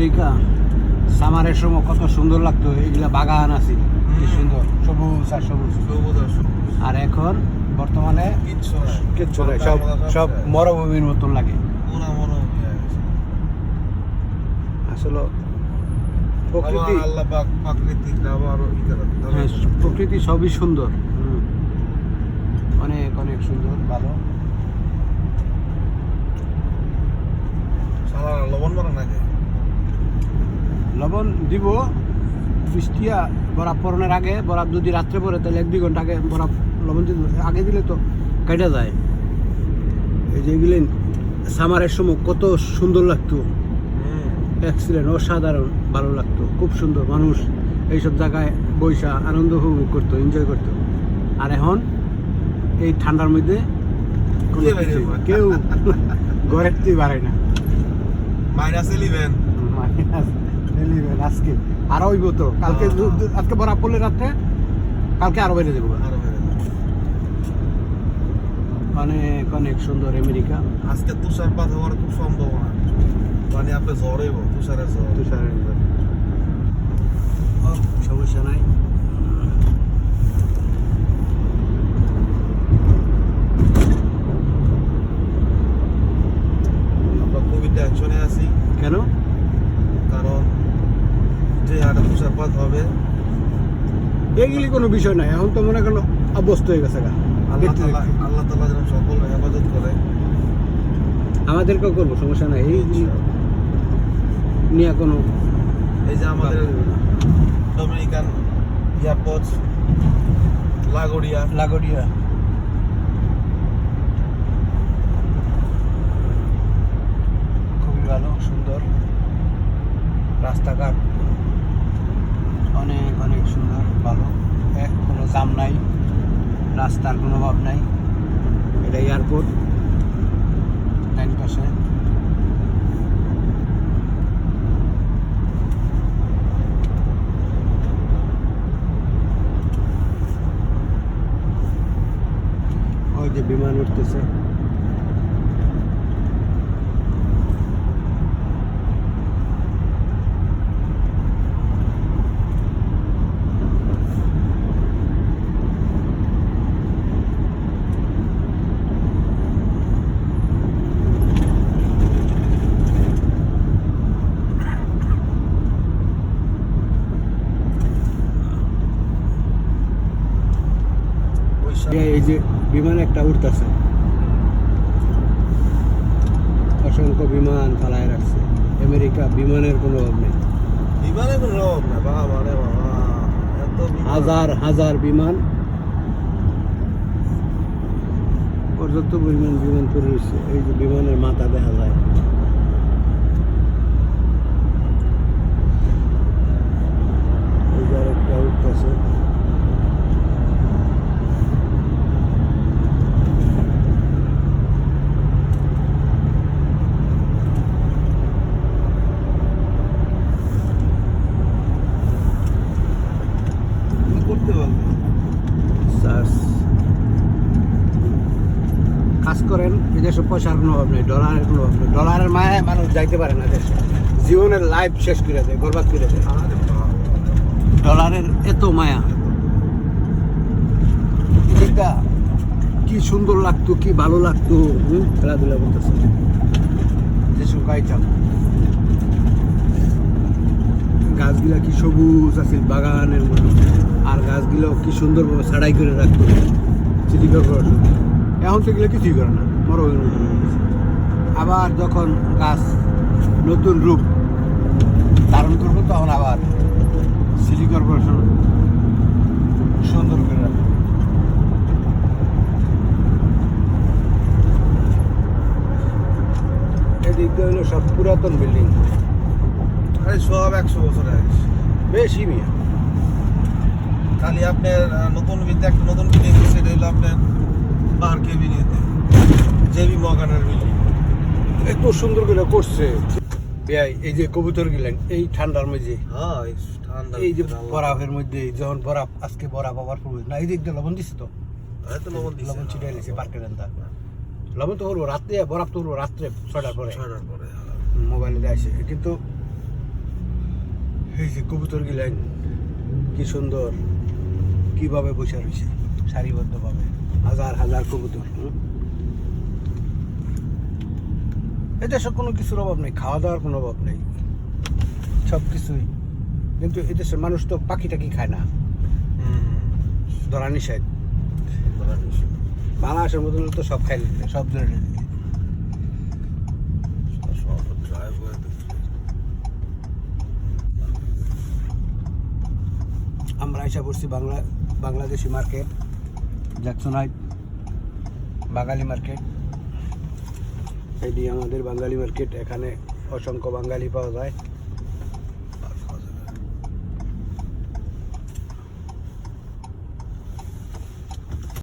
America সামারের সময় কত সুন্দর লাগতো, এইগুলা বাগান আছে কি সুন্দর, সবুজ আর সবুজ। আর এখন বর্তমানে কিচ্ছু নাই, সব সব মরুভূমির মতন লাগে। আসলে প্রকৃতি, হ্যাঁ, প্রকৃতি সবই সুন্দর, অনেক অনেক সুন্দর, ভালো। লবণ দিব বৃষ্টিয়া বরফ পড়ানোর আগে, বরফ যদি রাত্রে পড়ে তাহলে 1-2 ঘন্টা আগে বরফ লবণ আগে দিলে তো কেটে যায়। এই যে এগুলি সামারের সময় কত সুন্দর লাগতো, এক্সিলেন্ট, অসাধারণ ভালো লাগতো, খুব সুন্দর। মানুষ এইসব জায়গায় বৈশা আনন্দ উপভোগ করতো, এনজয় করতো। আর এখন এই ঠান্ডার মধ্যে কেউ ঘরের থেকে বাড়ায় না। -11 আজকে আরো হইব তো, কালকে আজকে বরফ পড়লে রাত্রে, কালকে আরো বেড়ে যাবো। অনেক অনেক সুন্দর আমেরিকা। আজকে তুষারপাত হওয়ার খুব সম্ভাবনা, মানে আপনি ঝড় হইব, তুষারের ঝড়। সমস্যা নাই। আমরা খুবই টেনশনে আছি। কেন? কারণ যে হারে তুষারপাত হবে, এগুলি কোনো বিষয় নাই, এখন তো মনে করেন অভ্যস্ত হয়ে গেছে। আল্লাহ তাআলা যেন সকল হেফাজত করে, আমাদেরকেও করবো, সমস্যা নাই। এই নিয়ে কোনো, এই যে আমাদের ডোমিনিকান এয়ারপোর্ট লাগোডিয়া খুবই ভালো, সুন্দর রাস্তাঘাট অনেক অনেক সুন্দর, ভালো, কোনো জাম নাই, রাস্তার কোনো অভাব নাই। এটা এয়ারপোর্ট, ডাইন পাশে। ওই যে বিমান উঠতেছে। এই যে বিমান একটা উঠতেছে, অসংখ্য বিমান পালায় রাখছে আমেরিকা। বিমানের কোনো অভাব নেই, বিমানে কোনো রোগ না বাবা রে বাবা, এত হাজার হাজার বিমান, পর্যাপ্ত পরিমাণ বিমান পড়ে রয়েছে। এই যে বিমানের মাথা দেখা যায়। এই যে আরেকটা উঠতেছে। কাজ করেন, এদেশে পয়সার কোনো অভাব নেই, ডলারের কোনো অভাব নেই। ডলারের মায়ায় মানুষ যাইতে পারে না দেশে, জীবনের লাইফ শেষ করে দেয়, বরবাদ করে দেয়। ডলারের এত মায়া। এটা কি সুন্দর লাগতো, কি ভালো লাগতো, খেলাধুলা করতেছে যেসব গাইতাম। গাছগুলা কি সবুজ আছে বাগানের মতো, আর গাছগুলো কি সুন্দরভাবে ছাড়াই করে রাখতো সিটি কর্পোরেশন। এখন সেগুলো কিছুই করে না, মরুভূমির মতো হয়ে গেছে। আবার যখন গাছ নতুন রূপ ধারণ করবো, তখন আবার সিটি কর্পোরেশন সুন্দর করে রাখবে। এদিক দিয়ে হলো সব পুরাতন বিল্ডিং, সব 100 বছর আগে বেশি মিয়া। খালি আপনার নতুন একটা নতুন বিল্ডিং, সেটা হলো আপনার পার্কে বিল্ডিংতে জেবি মর্গানের বিল্ডিং, এত সুন্দর করে করছে। এই যে কবুতর গিলেন এই ঠান্ডার মধ্যে, এই যে বরফের মধ্যে, যখন বরফ, আজকে বরফ আবার পড়বে না, এই দিক দিয়ে লবণ দিচ্ছে তো, লবণ ছিটাই নিয়েছে পার্কের এনতা। লবণ তো করবো রাত্রে, বরফ তো করবো রাত্রে 6টার পরে, মোবাইলে দেয়। কিন্তু এই যে কবুতর গিলেন কি সুন্দর, কিভাবে বসে রয়েছে সারিবদ্ধভাবে, হাজার হাজার কবুতর। এদেশে কোনো কিছুর অভাব নেই, খাওয়া দাওয়ার কোনো অভাব নেই, সব কিছুই। কিন্তু এদেশের মানুষ তো পাখি টাকি খায় না, ধরা নিষেধ। বাংলাদেশের মতন তো সব খাই দিতে, সব ধরে দিতে। আমরা এসে পড়ছি বাংলাদেশি মার্কেট, জ্যাকসন হাইট বাঙালি মার্কেট। এটি আমাদের বাঙালি মার্কেট, এখানে অসংখ্য বাঙালি পাওয়া যায়।